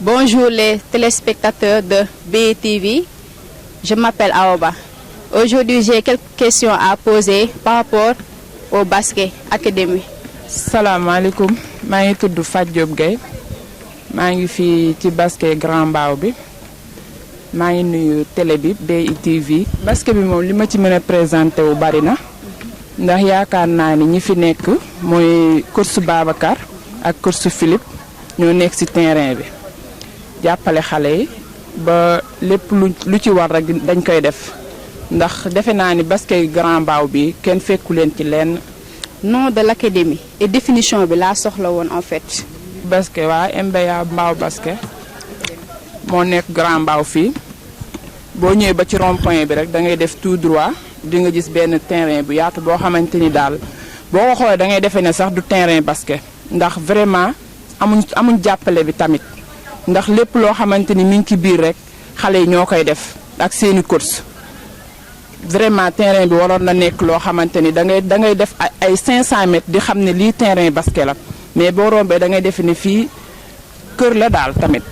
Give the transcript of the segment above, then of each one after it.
Bonjour les téléspectateurs de BTV, je m'appelle Aoba. Aujourd'hui, j'ai quelques questions à poser par rapport au basket académie. salaamaaleykum maa ngi tudd Fatou Diop Gueye maa ngi fii ci basket Grand Mbao bi maa ngi nuyu télé bi BITV. basket bi moom li ma ci mën a présenté wu bari na ndax yaakaar naa ni ñi fi nekk mooy coach Babacar ak coach Philippe ñoo nekk ci terrain bi jàppale xale yi ba lépp lu ci war rek dañ koy def ndax defe naa ni basket Grand Mbao bi kenn fekku leen ci lenn. Nom de l'académie et définition bi laa soxla woon en fait. basket waa MBA Mbao basket moo nekk Grand Mbao fii boo ñëwee ba ci rond-point bi rek da ngay def tout droit di nga gis benn terrain bu yaatu boo xamante ni daal boo ko xoolee da ngay defee ne sax du terrain basket ndax vraiment amuñ jàppale bi tamit ndax lépp loo xamante ni mi ngi ci biir rek xale yi ñoo koy def ak seeni course vraiment terrain bi waroon na nekk loo xamante ni da ngay def ay 500 mètres di xam ne lii terrain basket la mais boo rombee da ngay defe ne fii kër la daal tamit.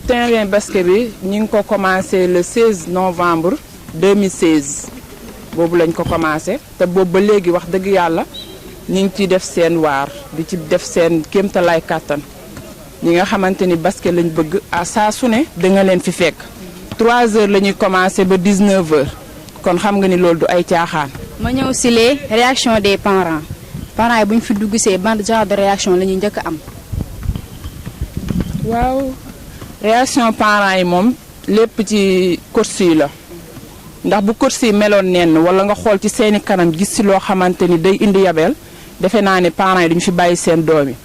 terrain basket bi ñu ngi ko commencé le 16 novembre 2016 boobu lañ ko commencé te boobu ba léegi wax dëgg yàlla ñu ngi ciy def seen waar di ci def seen kéemtalaay kàttan ñi nga xamante ni basket lañ bëgg à saa su ne da nga leen fi fekk 3 heures la ñuy commencé ba 19 heures. kon xam nga ni loolu du ay caaxaan. ma ñëw si les réactions des parents yi bu ñu fi dugg see ban genre de réaction la ñuy njëkk a am. waaw réaction parents yi moom lépp ci course yi la ndax bu course yi meloon nenn wala nga xool ci seeni kanam gis ci loo xamante ni day indi yabeel defe naa ne parents yi duñu fi bàyyi seen doom yi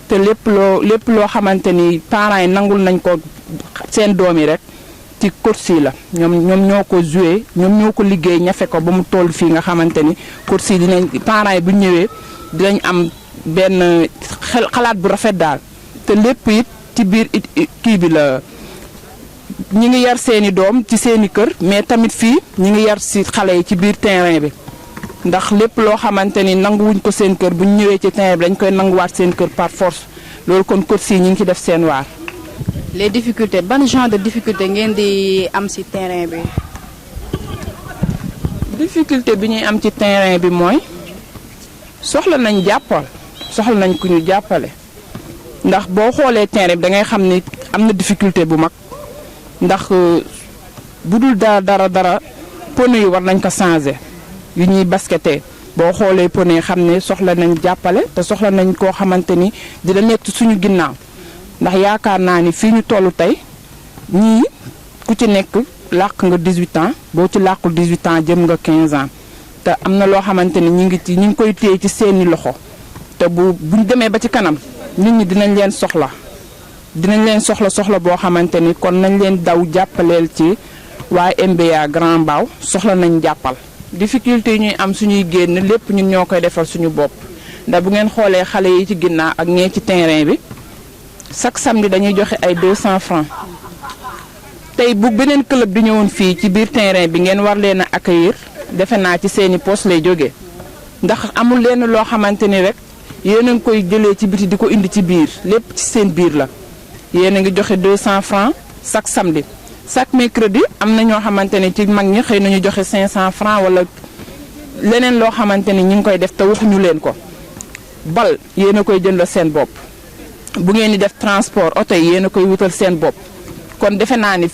te lépp loo xamante ni parents yi nangul nañ ko seen doom yi rek. ci course yi la ñoom ñoo ko joué ñoom ñoo ko liggéey ñafe ko ba mu toll fii nga xamante ni course yi dinañ parents yi bu ñëwee dinañ am benn xalaat bu rafet daal te lépp it ci biir kii bi la ñi ngi yar seeni doom ci seeni kër mais tamit fii ñi ngi yar si xale yi ci biir terrain bi ndax lépp loo xamante ni nanguwuñ ko seen kër bu ñu ñëwee ci terrain bi dañ koy nanguwaat seen kër par force loolu kon course yi ñi ngi ci def seen waar. les difficultés ban genre de difficulté ngeen di am ci terrain bi. difficulté bi ñuy am ci terrain bi mooy soxla nañ ku ñu jàppale ndax boo xoolee terrain bi da ngay xam ni am na difficulté bu mag ndax bu dul dara pneu yi war nañ ko changer yu ñuy basketee boo xoolee pneu yi xam ne soxla nañ jàppale te soxla nañ koo xamante ni dina nekk suñu ginnaaw. ndax yaakaar naa ni fii ñu toll tey ñii ku ci nekk làq nga 18 ans boo ci làqul 18 ans jëm nga 15 ans te am na loo xamante ni ñi ngi koy téye ci seeni loxo te buñ demee ba ci kanam nit ñi dinañ leen soxla boo xamante ni kon nañ leen daw jàppaleel ci waa MBA Grand Mbao soxla nañ jàppal. difficulté yi ñuy am suñuy génn lépp ñun ñoo koy defal suñu bopp ndax bu ngeen xoolee xale yi ci ginnaaw ak ñee ci terrain bi. chaque samedi dañuy joxe ay 200 francs tey bu beneen club di ñëwoon fii ci biir terrain bi ngeen war leen a accueillir defe naa ci seeni poste lay jógee ndax amul leen loo xamante ni rek yéen a ngi koy jëlee ci biti di ko indi ci biir lépp ci seen biir la yéen a ngi joxe 200 francs chaque samedi chaque mercredi am na ñoo xamante ni ci mag ñi xëy nañu joxe 500 francs wala leneen loo xamante ni ñu ngi koy def te waxuñu leen ko bal yéen a koy jëndal seen bopp. bu ngeen di def transport oto yi yéen a koy wutal seen bopp kon defe naa ni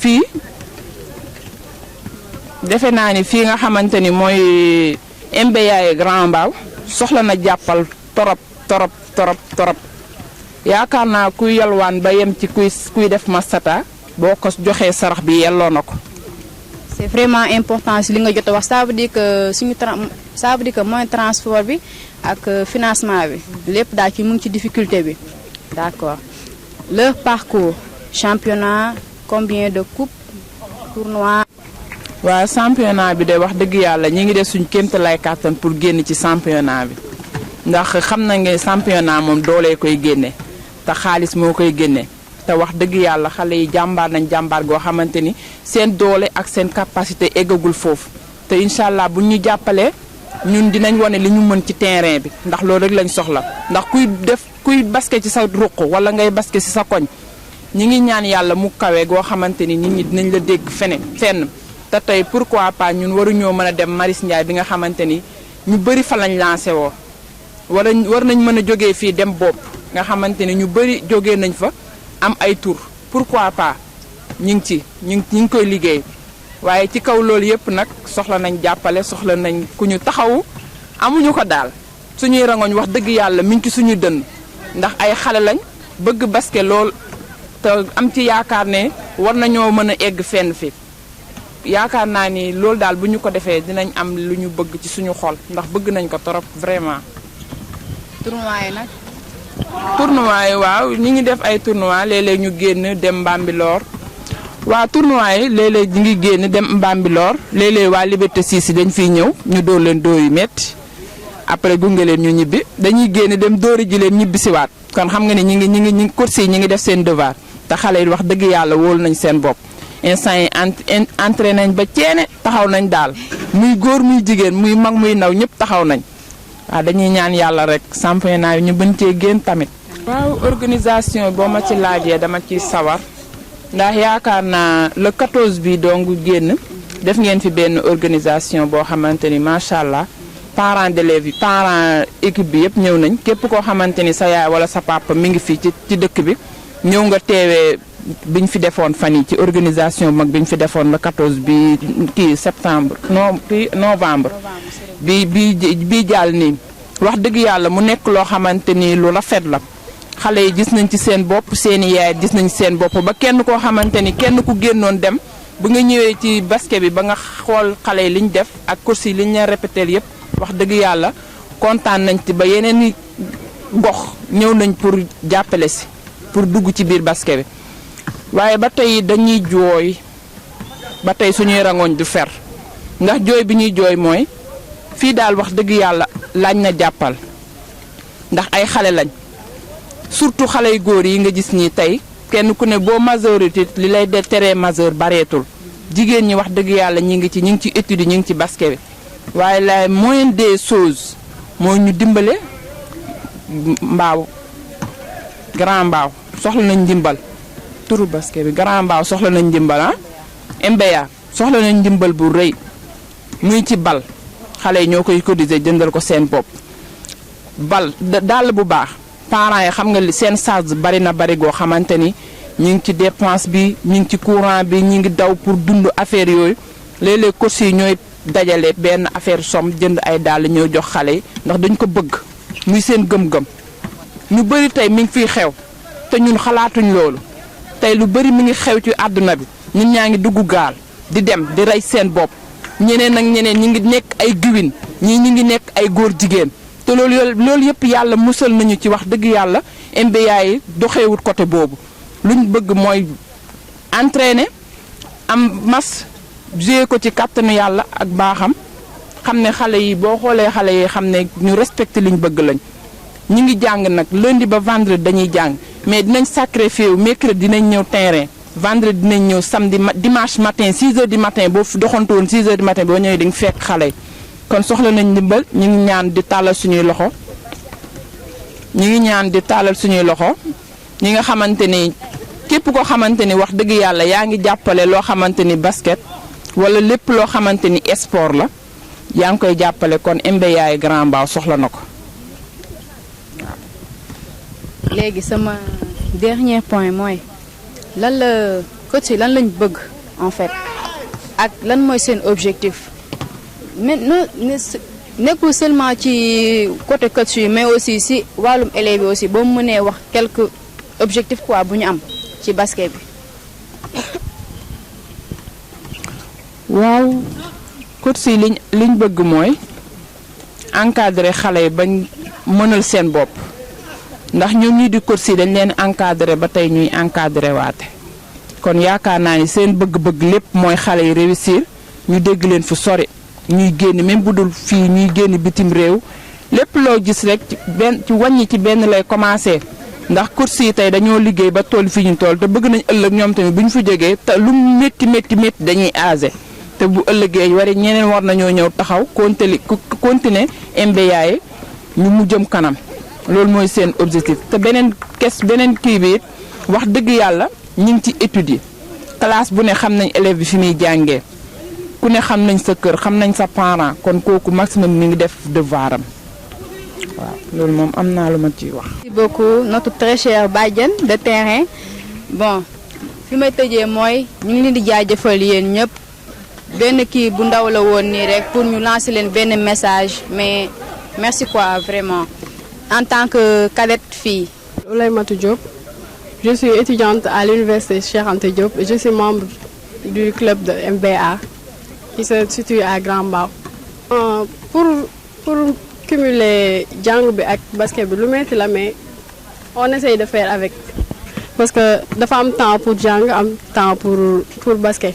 fii nga xamante ni mooy MBA Grand Mbao soxla na jàppal torop yaakaar naa kuy yalwaan ba yem ci kuy def masata boo ko joxee sarax bi yelloo na ko. c'est vraiment important si li nga jot a wax ça veut dire que mooy transport bi ak financement bi lépp daal ci mu ngi ci difficulté bi. D'accord. Leur parcours, championnat, combien de coupes, tournois? waaw championnat bi de wax dëgg yàlla ñi ngi def suñu kéemtalaay kàttan pour génn ci championnat bi ndax xam na nga championnat moom doolee koy génne te xaalis moo koy génne te wax dëgg yàlla xale yi jàmbaar nañ jàmbaar goo xamante ni seen doole ak seen capacité eggagul foofu te incha allah bu ñu jàppalee ñun dinañ wane li ñu mën ci terrain bi ndax loolu rek lañ soxla ndax kuy basket ci sa ruq wala ngay basket ci sa koñ ñi ngi ñaan yàlla mu kawe goo xamante ni nit ñi dinañ la dégg fenn te tey pourquoi pas ñun waruñoo mën a dem Marius Ndiaye bi nga xamante ni ñu bëri fa lañ lancé woo war nañ mën a jógee fii dem bopp nga xamante ni ñu bëri jógee nañ fa am ay tur pourquoi pas ñu ngi koy liggéey waaye ci kaw loolu yëpp nag soxla nañ jàppale soxla nañ ku ñu taxawu amuñu ko daal suñuy rangoñ wax dëgg yàlla mi ngi ci suñu dënn ndax ay xale lañ bëgg basket lool te am ci yaakaar ne war nañoo mën a egg fenn fi yaakaar naa ni loolu daal bu ñu ko defee dinañ am lu ñu bëgg ci suñu xol ndax bëgg nañ ko trop vraiment. tournoi yi nag. tournoi yi waaw ñi ngi def ay tournoi léeg-léeg ñu génn dem Mbambilor waa tournoi yi léeg-léeg ñu ngi génn dem Mbambilor léeg-léeg waa Liberté 6 dañ fiy ñëw ñu dóor leen dóor yu métti après gunge leen ñu ñibbi dañuy génn dem dóori ji leen ñibbi siwaat kon xam nga ne ñi ngi course yi ñi ngi def seen devoir te xale yi wax dëgg yàlla wóolu nañ seen bopp instant yi entraîné nañ ba ceene taxaw nañ daal muy góor muy jigéen muy mag muy ndaw ñëpp taxaw nañ waaw dañuy ñaan yàlla rek championnat yi ñu bën cee génn tamit. waaw organisation boo ma ci laajee dama ciy sawar ndax yaakaar naa le 14 bi dong génn def ngeen fi benn organisation boo xamante ni macha allah parents d'élèves yi parents équipe bi yëpp ñëw nañ képp koo xamante ni sa yaay wala sa papa mi ngi fii ci dëkk bi ñëw nga teewee biñ fi defoon fan yi ci organisation mag biñ fi defoon le 14 bi kii septembre novembre bi jàll nii wax dëgg yàlla mu nekk loo xamante ni lu rafet la xale yi gis nañ ci seen bopp seeni yaay gis nañ ci seen bopp ba kenn koo xamante ni kenn ku génnoon dem bu nga ñëwee ci basket bi ba nga xool xale yi liñ def ak course yi liñ leen répété yëpp wax dëgg yàlla kontaan nañ ci ba yeneen i gox ñëw nañ pour jàppale si pour dugg ci biir basket bi waaye ba tey dañuy jooy ba tey suñuy rangoñ du fer ndax jooy bi ñuy jooy mooy fii daal wax dëgg yàlla laaj na jàppal ndax ay xale lañ surtout xale yu góor yi nga gis nii tey kenn ku ne boo majorité li lay de teree majeur bareetul jigéen ñi wax dëgg yàlla ñi ngi ci étude yi ñi ngi ci basket bi waaye la moyenne des choses mooy ñu dimbale mbaaw grand mbaaw soxla nañ ndimbal turu basket bi grand mbaaw soxla nañ ndimbal MBA soxla nañ ndimbal bu rëy muy ci bal xale yi ñoo koy cotiser jëndal ko seen bopp bal dàll bu baax parents yi xam nga li seen charge bari na bari goo xamante ni ñu ngi ci dépense bi ñu ngi ci courant bi ñu ngi daw pour dund affaire yooyu léeg-léeg course yi ñooy dajale benn affaire somme jënd ay dàll ñoo jox xale yi ndax dañ ko bëgg muy seen gëm-gëm ñu bëri tey mi ngi fiy xew te ñun xalaatuñ loolu tey lu bëri mi ngi xew ci àdduna bi ñun ñaa ngi dugg gaal di dem di rey seen bopp ñeneen ak ñeneen ñi ngi nekk ay giwin ñii ñi ngi nekk ay góor jigéen te loolu yëpp yàlla musal nañu ci wax dëgg yàlla MBA yi doxewut côté boobu luñ bëgg mooy entraîner am mas jouer ko ci kàttanu yàlla ak baaxam xam ne xale yi boo xoolee xale yi xam ne ñu respecté liñ bëgg lañ ñu ngi jàng nag lundi ba vendredi dañuy jàng mais dinañ sacrifié wu mercredi dinañ ñëw terrain vendredi dinañ ñëw samedi dimanche matin 6 heures du matin boo doxantu woon 6 heures du matin boo ñëwee di nga fekk xale yi kon soxla nañ ndimbal ñu ngi ñaan di tàllal suñuy loxo ñi nga xamante ni képp koo xamante ni wax dëgg yàlla yaa ngi jàppale loo xamante ni basket wala lépp loo xamante ni sport la yaa ngi koy jàppale kon MBA Grand Mbao soxla na ko. léegi sama dernier point mooy lan la coach yi lan lañ bëgg en fait ak lan mooy seen objectif mais nekkul seulement ci côté coach yi mais aussi si wàllum élèves yi aussi boo mënee wax quelques objectifs quoi bu ñu am ci basket bi. waaw coach yi liñ bëgg mooy encadrer xale yi bañ mënal seen bopp ndax ñoom ñii di coach yi dañ leen encadrer ba tey ñuy encadrer waate kon yaakaar naa ni seen bëgg-bëgg lépp mooy xale yi réussir ñu dégg leen fu sori ñuy génn même bu dul fii ñuy génn bitim réew lépp loo gis rek ci wàññi ci benn lay commencé ndax coach yi tey dañoo liggéey ba toll fi ñu toll te bëgg nañ ëllëg ñoom tamit bu ñu fa jógee te lu métti dañuy âgé te bu ëllëgee ñeneen war nañoo ñëw taxaw continuer MBA yi ñu mu jëm kanam loolu mooy seen objectif te beneen kii bi wax dëgg yàlla ñu ngi ci études yi classe bu ne xam nañ élèves bi fi muy jàngee ku ne xam nañ sa kër xam nañ sa parent kon kooku maximum mi ngi def devoiram waaw loolu moom am naa lu ma ciy wax. Merci beaucoup notre très cher bàjjen de terrain bon fi may tëjee mooy ñu ngi leen di jaajëfal yéen ñëpp benn kii bu ndaw la woon nii rek pour ñu lancer leen benn message mais merci quoi vraiment en tant que cadette fille. Ouleymatou Diop, je suis étudiante à l'université Cheikh Anta Diop et je suis membre du club de MBA qui se situe à Grand Mbao. Pour cumuler jàng bi ak basket bi lu metti la mais on essaye de faire avec parce que dafa am temps pour jàng am temps pour basket.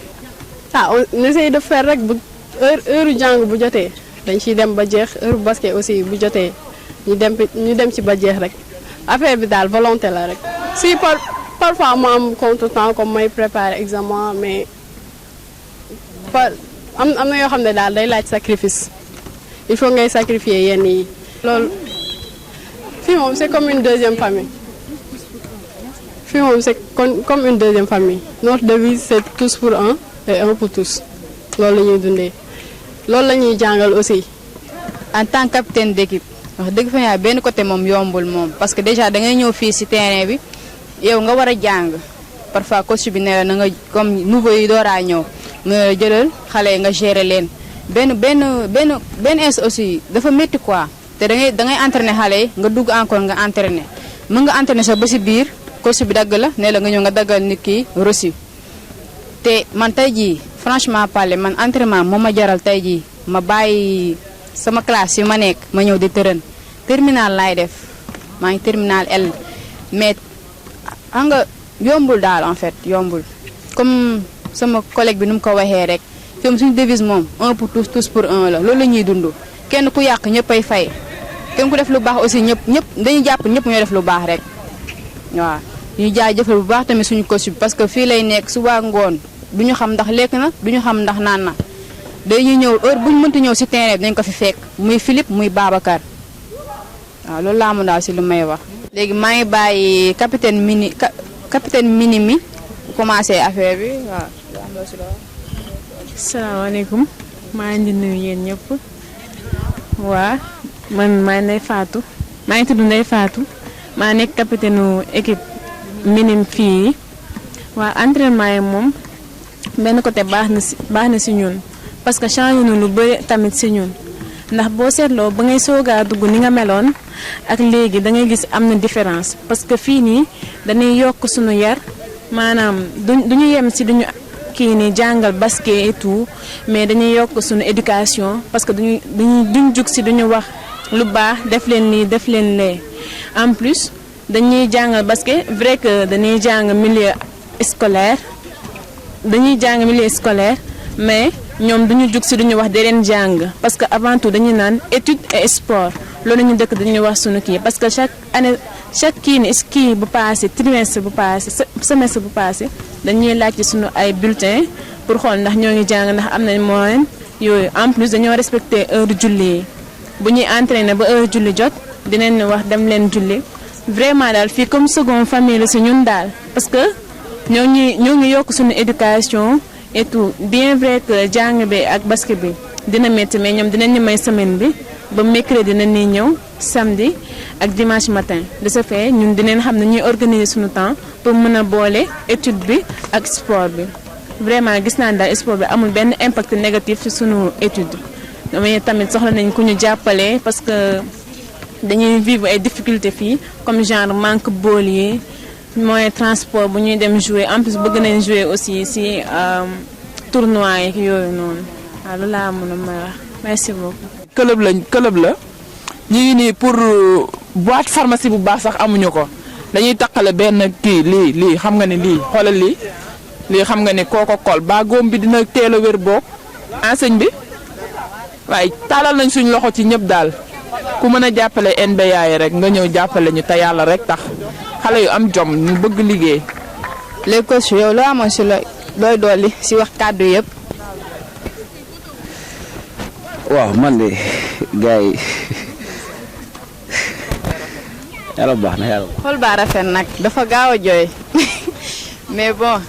On essaye de faire rek bu heure jàng bu jotee dañ ciy dem ba jeex heure basket aussi bu jotee ñu dem ci ba jeex rek affaire bi daal volonté la rek. Si parfois mu am contretemps comme may préparer examen mais am na yoo xam ne daal day laaj sacrifice il faut ngay sacrifier yenn yi. loolu fii moom c'est comme une deuxième famille fii moom c'est comme une deuxième famille notre devise c'est tous pour un et un pour tous loolu la ñuy dundee loolu la ñuy jàngal aussi. En tant que capitaine d'équipe wax dëgg fa benn côté moom yombul moom parce que déjà da ngay ñëw fii ci terrain bi yow nga war a jàng parfois coach bi ne la na nga comme nouveau yi dooraa ñëw nga jëlal xale yi nga gérer leen benn ins aussi dafa métti quoi te da ngay entraîner xale yi nga dugg encore nga entraîner mën nga entraîner sax ba ci biir coach bi dagg la ne la nga ñëw nga daggal nit ki reçu te man tey jii franchement parler man entraînement moo ma jaral tey jii ma bàyyi sama classe yi ma nekk ma ñëw di tërën terminal laay def maa ngi terminal L mais xam nga yombul daal en fait yombul comme sama collègue bi nu mu ko waxee rek fi mu suñu devise moom un pour tous tous pour un la loolu la ñuy dund kenn ku yàq ñëpp ay fay kenn ku def lu baax aussi ñëpp dañuy jàpp ñëpp ñoo def lu baax rek waaw ñu jaajëfal bu baax tamit suñu coach bi parce que fii lay nekk suba ngoon du ñu xam ndax lekk na du ñu xam ndax naan na dañuy ñëw heure bu ñu mënti ñëw ci terrain bi dañ ko fi fekk muy Philippe muy Babacar waaw loolu laa mu daal ci lu may wax. léegi maa ngi bàyyi capitaine mini mi commencé affaire bi waaw. salaamaaleykum maa ngi nuyu yéen ñëpp waa man maa Ndeye Fatou maa ngi tudd Ndeye Fatou maa nekk capitaine équipe minime fii yi waa entraînement yi moom benn côté baax na ci ñun parce que changé na lu bëri tamit ci ñun ndax boo seetloo ba ngay soogaa dugg ni nga meloon ak léegi da ngay gis am na différence parce que fii nii dañuy yokk suñu yar maanaam duñu yem ci duñu kii nii jàngal basket et tout mais dañuy yokk suñu éducation parce que duñ jug ci duñu wax lu baax def leen lii def leen lee en plus dañuy jàngal basket vrai que dañuy jàng milieu scolaire mais ñoom duñu jug ci duñu wax di leen jàng parce que avant tout dañuy naan étude et sport loolu ñu dëkk dañuy wax sunu kii parce que chaque kii bu passé trimestre bu passé semestre bu passé dañuy laaj ci sunu ay bulletins pour xool ndax ñoo ngi jàng ndax am nañ moyen yooyu en plus dañoo respecter heure julli yi bu ñuy entraîner ba heure julli jot dinañ wax dem leen julli vraiment daal fii comme seconde famille la ci ñun daal parce que ñoo ngi yokk suñu éducation et tout bien vrai que jàng bi ak basket bi dina métti mais ñoom dinañ ñu may semaine bi ba mercredi dinañuy ñëw samedi ak dimanche matin de ce fait ñun dinañ xam ne ñuy organiser suñu temps pour mën a boole étude bi ak sport bi vraiment gis naa daal sport bi amul benn impact négatif ci suñu étude mais tamit soxla nañ ku ñu jàppale parce que dañuy vivre ay difficultés fii comme genre manque bool yi moyen transport bu ñuy dem jouer en plus bëgg nañ jouer aussi ci tournoi yi yooyu noonu waaw loolu laa mën a may wax merci beaucoup. club la ñu ngi nii pour boîte pharmacie bu baax sax amuñu ko dañuy taqale benn kii lii xam nga ne lii xoolal lii xam nga ne kooko kol ba góom bi dina teel a wér boog enseigne bi waaye taalal nañ suñ loxo ci ñëpp daal ku mën a jàppale NBA yi rek nga ñëw jàppale ñu te yàlla rek tax xale yu am jom ñu bëgg liggéey. léegi coach yow loo amoon ci looy dolli ci wax kàddu yëpp. waaw man de gars yi yàlla baax na yàlla. xool baa rafet nag dafa gaaw a jooy mais bon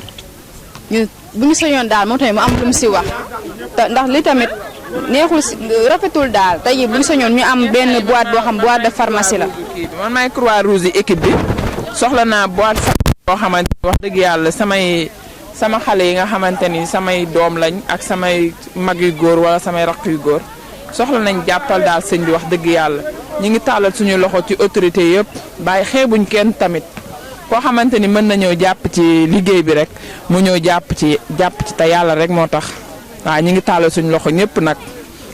ñun bu ñu sañoon daal moom tamit mu am lu mu si wax te ndax li tamit neexul si rafetul daal tey jii bu ñu sañoon ñu am benn boîte boo xam boîte de pharmacie la. man maay Croix-Rouge yi équipe bi soxla naa boîte boo xamante ni wax dëgg yàlla sama xale yi nga xamante ni samay doom lañ ak samay mag yu góor wala samay rakk yu góor soxla nañ jàppal daal sëñ bi wax dëgg yàlla ñu ngi tàllal suñu loxo ci autorité yëpp bàyyi xeebuñ kenn tamit koo xamante ni mën na ñëw jàpp ci liggéey bi rek mu ñëw jàpp ci te yàlla rek moo tax waaw ñu ngi tàllal suñu loxo ñëpp nag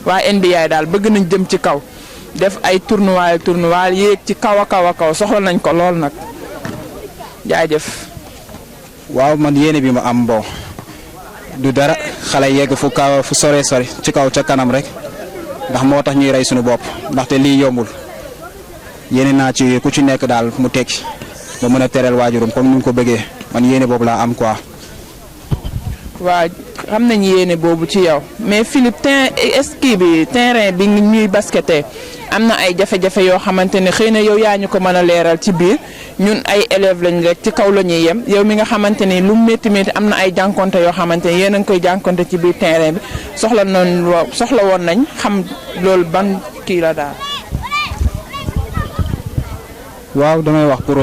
waa NBI daal bëgg nañ jëm ci kaw def ay tournoi yéeg ci kaw a kaw soxla nañ ko lool nag jaajëf. waaw man yéene bi ma am bon du dara xale yegg fu kaw fu sore ci kaw ca kanam rek ndax moo tax ñuy rey suñu bopp ndaxte lii yombul yéene naa ci ku ci nekk daal mu tekki ba mën a tereel waajurum comme ni mu ko bëggee man yéene boobu laa am quoi. waaw xam nañ yéene boobu ci yow mais Philippe terrain bi ñuy basketté am na ay jafe-jafe yoo xamante ne xëy na yow yaa ñu ko mën a leeral ci biir ñun ay élèves lañ rek ci kaw la ñuy yem yow mi nga xamante ni lu métti am na ay jànkonte yoo xamante ni yéen a ngi koy jànkonte ci biir terrain bi soxla woon nañ xam loolu ban kii la daal. waaw damay wax pour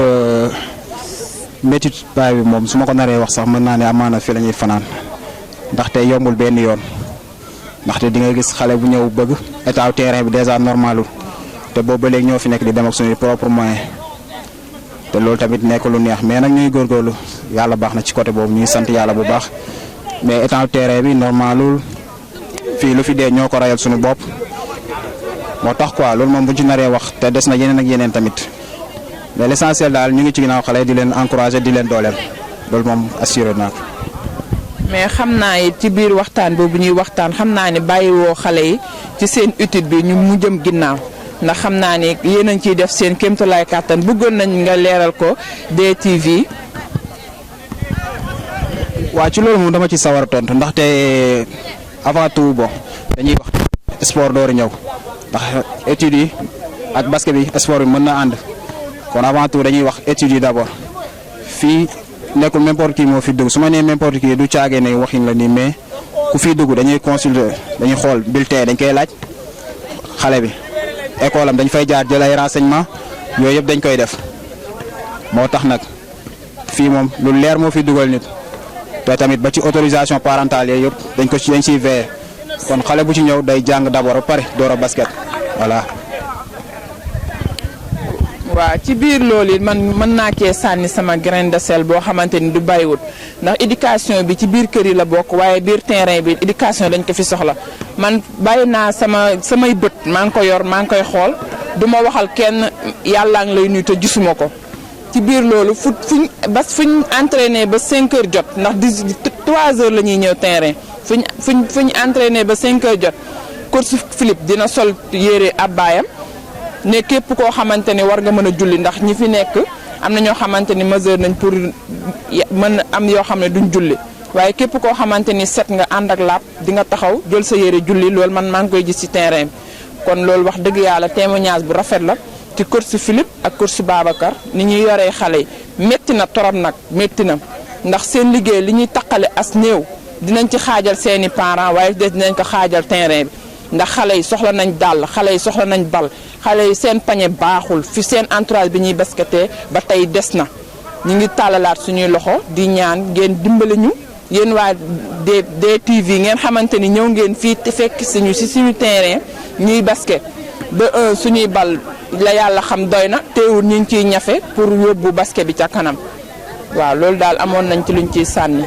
métit baay bi moom su ma ko naree wax sax mën naa ne amaana fi la ñuy fanaan ndaxte yombul benn yoon ndaxte di nga gis xale bu ñëw bëgg état terrain bi déjà normalul te boobu ba léegi ñoo fi nekk di dem ak suñuy propre moyen te loolu tamit nekk lu neex mais nag ñuy góorgóorlu yàlla baax na ci côté boobu ñuy sant yàlla bu baax mais état terrain bi normalul fii lu fi dee ñoo ko rayal suñu bopp moo tax quoi loolu moom buñ ci naree wax te des na yeneen ak yeneen tamit mais l'essentiel daal ñu ngi ci ginnaaw xale di leen encourager di leen dooleel loolu moom assuré naa ko. mais xam naa it ci biir waxtaan boobu ñuy waxtaan xam naa ne bàyyiwoo xale yi ci seen étude bi ñu mu jëm ginnaaw ndax xam naa ne yéen a ngi ciy def seen kéemtalaay kàttan bëggoon nañ nga leeral ko DTV. waaw ci loolu moom dama ci sawar a tontu ndaxte avant tout bon dañuy wax sport door ñëw ndax études yi ak basket bi sport bi mën na ànd kon avant tout dañuy wax études yi d'abord fii nekkul n'importe qui moo fi dugg su ma nee n'importe qui du caagee ne waxin la nii mais ku fi dugg dañuy consulter dañuy xool bulletin dañ koy laaj xale bi école am dañ fay jaar jël ay renseignement yooyu yëpp dañ koy def moo tax nag fii moom lu leer moo fi dugal nit te tamit ba ci autorisation parentale yooyu yëpp dañ ciy veiller kon xale bu ci ñëw day jàng d'abord ba pare door a basket voilà. waaw ci biir loolu it man mën naa cee sànni sama grain de sel boo xamante ni du bàyyiwut ndax éducation bi ci biir kër yi la bokk waaye biir terrain bi éducation dañ ko fi soxla man bàyyi naa samay bët maa ngi ko yor maa ngi koy xool du ma waxal kenn yàllaa ngi lay nuyu te gisuma ko ci biir loolu fuñ entraîné ba 5 heures jot ndax 3 heures la ñuy ñëw terrain fuñ entraîné ba 5 heures jot coach Philippe dina sol yére abbaayam ne képp koo xamante ni war nga mën a julli ndax ñi fi nekk am na ñoo xamante ni mesure nañ pour mën am yoo xam ne duñ julli waaye képp koo xamante ni set nga ànd ak laab di nga taxaw jël sa yére julli loolu man maa ngi koy gis ci terrain bi kon loolu wax dëgg yàlla témoignage bu rafet la ci coach Philippe ak coach Babacar ni ñuy yoree xale yi métti na torop nag métti na ndax seen liggéey li ñuy taqale as néew dinañ ci xaajal seeni parents waaye dinañ ko xaajal terrain bi ndax xale yi soxla nañ dàll xale yi soxla nañ bal xale yi seen pañe baaxul fi seen entourage bi ñuy basketee ba tey des na ñu ngi tàllalaat suñuy loxo di ñaan ngeen dimbali ñu yéen waa DTV ngeen xamante ni ñëw ngeen fii te fekk suñu si suñu terrain ñuy basket ba suñuy bal la yàlla xam doy na teewul ñu ngi ciy ñafe pour yóbbu basket bi ca kanam waaw loolu daal amoon nañ ci luñ ciy sànni.